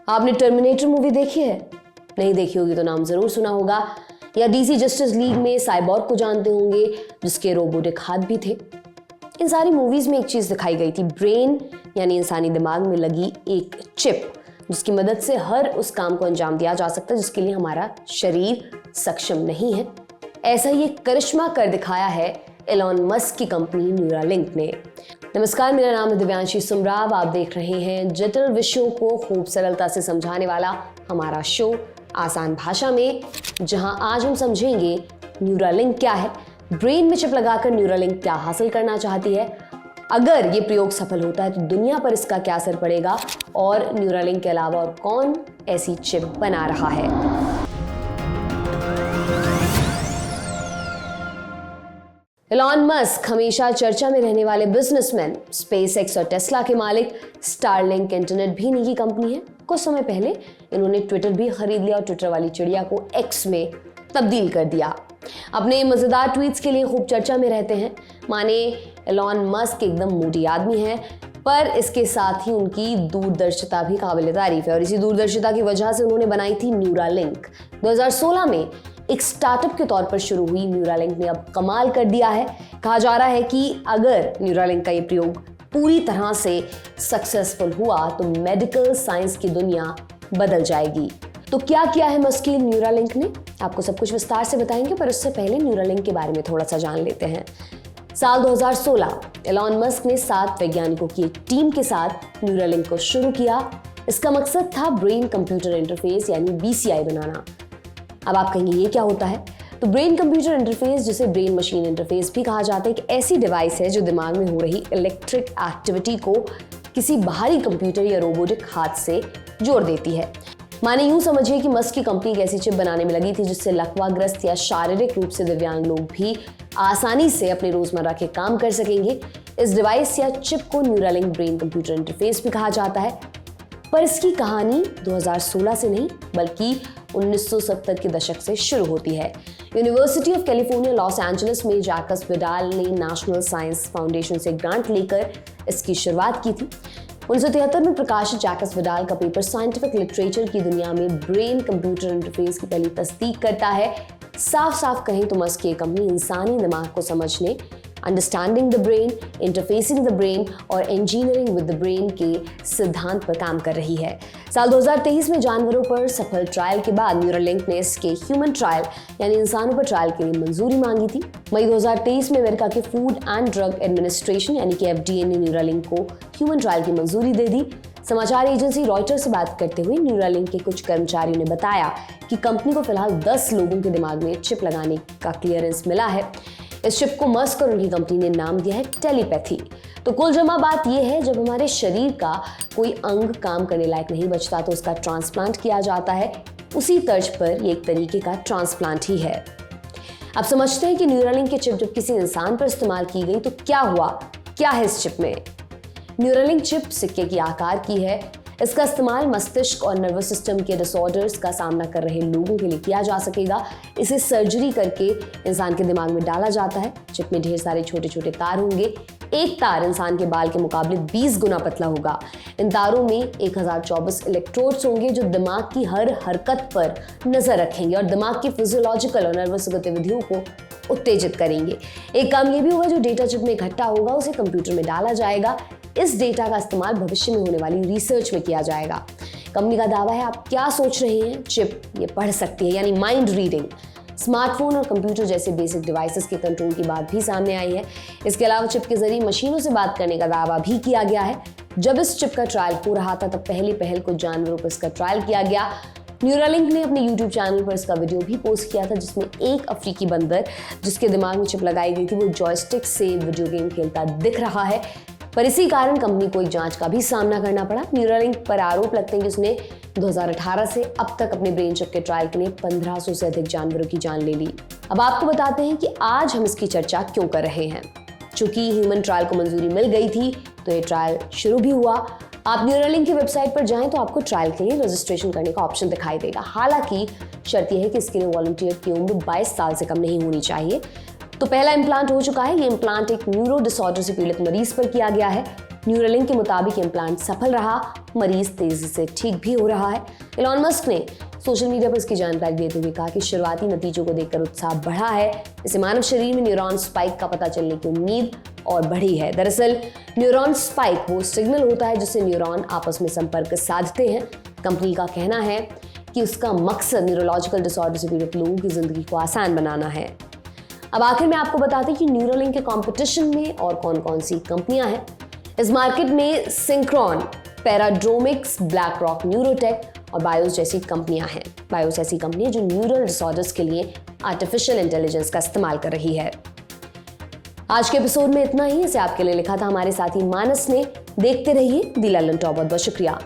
आपने terminator movie देखी है? नहीं देखी होगी तो नाम जरूर सुना होगा। या डीसी जस्टिस लीग में साइबॉर्ग को जानते होंगे, जिसके रोबोटिक हाथ भी थे। इन सारी मूवीज में एक चीज दिखाई गई थी, ब्रेन यानी इंसानी दिमाग में लगी एक चिप, जिसकी मदद से हर उस काम को अंजाम दिया जा सकता है जिसके लिए हमारा शरीर सक्षम नहीं है। ऐसा ही एक करिश्मा कर दिखाया है एलॉन मस्क की कंपनी न्यूरालिंक ने। नमस्कार, मेरा नाम है दिव्यांशी सुमराव। आप देख रहे हैं जटिल विषयों को खूब सरलता से समझाने वाला हमारा शो आसान भाषा में, जहां आज हम समझेंगे न्यूरालिंक क्या है, ब्रेन में चिप लगाकर न्यूरालिंक क्या हासिल करना चाहती है, अगर ये प्रयोग सफल होता है तो दुनिया पर इसका क्या असर पड़ेगा, और न्यूरालिंक के अलावा और कौन ऐसी चिप बना रहा है। एलॉन मस्क हमेशा चर्चा में रहने वाले बिजनेसमैन, स्पेसएक्स और टेस्ला के मालिक, स्टारलिंक इंटरनेट भी इन्हीं की कंपनी है। कुछ समय पहले इन्होंने ट्विटर भी खरीद लिया और ट्विटर वाली चिड़िया को एक्स में तब्दील कर दिया। अपने मजेदार ट्वीट्स के लिए खूब चर्चा में रहते हैं। माने एलॉन मस्क एकदम मोटी आदमी है, पर इसके साथ ही उनकी दूरदर्शिता भी काबिल तारीफ है, और इसी दूरदर्शिता की वजह से उन्होंने बनाई थी न्यूरालिंक। 2016 में एक स्टार्टअप के तौर पर शुरू हुई न्यूरालिंक ने अब कमाल कर दिया है। कहा जा रहा है कि अगर न्यूरालिंक का ये प्रयोग पूरी तरह से सक्सेसफुल हुआ तो मेडिकल साइंस की दुनिया बदल जाएगी। तो क्या किया है मस्क की न्यूरालिंक ने, आपको सब कुछ विस्तार से बताएंगे, पर उससे पहले न्यूरालिंक के बारे में थोड़ा सा जान लेते हैं। साल 2016 एलॉन मस्क ने 7 वैज्ञानिकों की एक टीम के साथ न्यूरालिंक को शुरू किया। इसका मकसद था ब्रेन कंप्यूटर इंटरफेस यानी BCI बनाना। अब आप कहेंगे ये क्या होता है? तो ब्रेन कंप्यूटर इंटरफेस, जिसे ब्रेन मशीन इंटरफेस भी कहा जाता है, एक ऐसी डिवाइस है जो दिमाग में हो रही इलेक्ट्रिक एक्टिविटी को किसी बाहरी कंप्यूटर या रोबोटिक हाथ से जोड़ देती है। माने यूं समझिए कि मस्क की कंपनी एक ऐसी चिप बनाने में लगी थी जिससे लकवाग्रस्त या शारीरिक रूप से दिव्यांग लोग भी आसानी से अपने रोजमर्रा के काम कर सकेंगे। इस डिवाइस या चिप को न्यूरालिंक ब्रेन कंप्यूटर इंटरफेस भी कहा जाता है। पर इसकी कहानी 2016 से नहीं बल्कि 1970 के दशक से शुरू होती है। University of California Los Angeles में जैकस विडाल ने नेशनल साइंस फाउंडेशन से ग्रांट लेकर इसकी शुरुआत की थी। 1973 में प्रकाशित जैकस विडाल का पेपर साइंटिफिक लिटरेचर की दुनिया में ब्रेन कंप्यूटर इंटरफेस की पहली तस्दीक करता है। साफ साफ कहें तो मस्क की कंपनी इंसानी दिमाग को समझने, understanding the brain, interfacing the brain और इंजीनियरिंग विद द ब्रेन के सिद्धांत पर काम कर रही है। साल 2023 में जानवरों पर सफल ट्रायल के बाद न्यूरालिंक ने इसके ह्यूमन ट्रायल यानी इंसानों पर ट्रायल के लिए मंजूरी मांगी थी। मई 2023 में अमेरिका के फूड एंड ड्रग एडमिनिस्ट्रेशन यानी कि FDA ने न्यूरालिंक को ह्यूमन ट्रायल की मंजूरी दे दी। समाचार एजेंसी रॉयटर्स से बात करते हुए न्यूरालिंक के कुछ कर्मचारियों ने बताया कि कंपनी को फिलहाल 10 लोगों के दिमाग में चिप लगाने का क्लियरेंस मिला है। इस चिप को मस्क और उनकी कंपनी ने नाम दिया है टेलीपैथी। तो कुल जमा बात यह है, जब हमारे शरीर का कोई अंग काम करने लायक नहीं बचता तो उसका ट्रांसप्लांट किया जाता है। उसी तर्ज पर यह एक तरीके का ट्रांसप्लांट ही है। अब समझते हैं कि न्यूरालिंक की चिप जब किसी इंसान पर इस्तेमाल की गई तो क्या हुआ, क्या है इस चिप में। न्यूरालिंक चिप सिक्के की आकार की है। इसका इस्तेमाल मस्तिष्क और नर्वस सिस्टम के डिसऑर्डर्स का सामना कर रहे लोगों के लिए किया जा सकेगा। इसे सर्जरी करके इंसान के दिमाग में डाला जाता है। चिप में ढेर सारे छोटे छोटे तार होंगे। एक तार इंसान के बाल के मुकाबले 20 गुना पतला होगा। इन तारों में 1024 इलेक्ट्रोड्स होंगे जो दिमाग की हर हरकत पर नजर रखेंगे और दिमाग की फिजियोलॉजिकल और नर्वस गतिविधियों को उत्तेजित करेंगे। एक काम यह भी होगा, जो डेटा चिप में इकट्ठा होगा उसे कंप्यूटर में डाला जाएगा। इस डेटा का इस्तेमाल भविष्य में होने वाली रिसर्च में किया जाएगा। कंपनी का दावा है, आप क्या सोच रहे हैं, चिप ये पढ़ सकती है यानी माइंड रीडिंग। स्मार्टफोन और कंप्यूटर जैसे बेसिक डिवाइसेस के कंट्रोल की बात भी सामने आई है। इसके अलावा चिप के जरिए मशीनों से बात करने का दावा भी किया गया है। जब इस चिप का ट्रायल हो रहा था तब पहल कुछ जानवरों पर इसका ट्रायल किया गया। न्यूरालिंक ने अपने YouTube चैनल पर इसका वीडियो भी पोस्ट किया था, जिसमें एक अफ्रीकी बंदर जिसके दिमाग में चिप लगाई गई थी वो जॉयस्टिक से वीडियो गेम खेलता दिख रहा है। पर इसी कारण कंपनी को एक जांच का भी सामना करना पड़ा। न्यूरालिंक पर आरोप लगते हैं कि उसने 2018 से अब तक अपने ब्रेन चिप के ट्रायल के लिए 1500 से अधिक जानवरों की जान ले ली। अब आपको बताते हैं कि आज हम इसकी चर्चा क्यों कर रहे हैं। चूंकि ह्यूमन ट्रायल को मंजूरी मिल गई थी तो ये ट्रायल शुरू भी हुआ। आप न्यूरालिंक की वेबसाइट पर जाएं तो आपको ट्रायल के लिए रजिस्ट्रेशन करने का ऑप्शन दिखाई देगा। हालांकि शर्त यह है कि इसके लिए वॉलंटियर की उम्र 22 साल से कम नहीं होनी चाहिए। तो पहला इम्प्लांट हो चुका है। ये इम्प्लांट एक न्यूरो डिसऑर्डर से पीड़ित मरीज पर किया गया है। न्यूरालिंक के मुताबिक इम्प्लांट सफल रहा, मरीज तेजी से ठीक भी हो रहा है। एलॉन मस्क ने सोशल मीडिया पर इसकी जानकारी देते हुए कहा कि शुरुआती नतीजों को देखकर उत्साह बढ़ा है। इससे मानव शरीर में न्यूरॉन स्पाइक का पता चलने की उम्मीद और बढ़ी है। दरअसल न्यूरॉन स्पाइक वो सिग्नल होता है जिससे न्यूरॉन आपस में संपर्क साधते हैं। कंपनी का कहना है कि उसका मकसद न्यूरोलॉजिकल डिसऑर्डर से पीड़ित लोगों की जिंदगी को आसान बनाना है। अब आखिर में आपको बताते हैं कि न्यूरालिंक के कंपटीशन में और कौन कौन सी कंपनियां हैं। इस मार्केट में सिंक्रोन, पैराड्रोमिक्स, ब्लैक रॉक न्यूरोटेक और बायोस जैसी कंपनियां हैं। बायोस ऐसी कंपनी है जो न्यूरल डिसऑर्डर्स के लिए आर्टिफिशियल इंटेलिजेंस का इस्तेमाल कर रही है। आज के एपिसोड में इतना ही। इसे आपके लिए लिखा था हमारे साथी मानस ने। देखते रहिए दी लल्लन टॉप। बहुत बहुत शुक्रिया।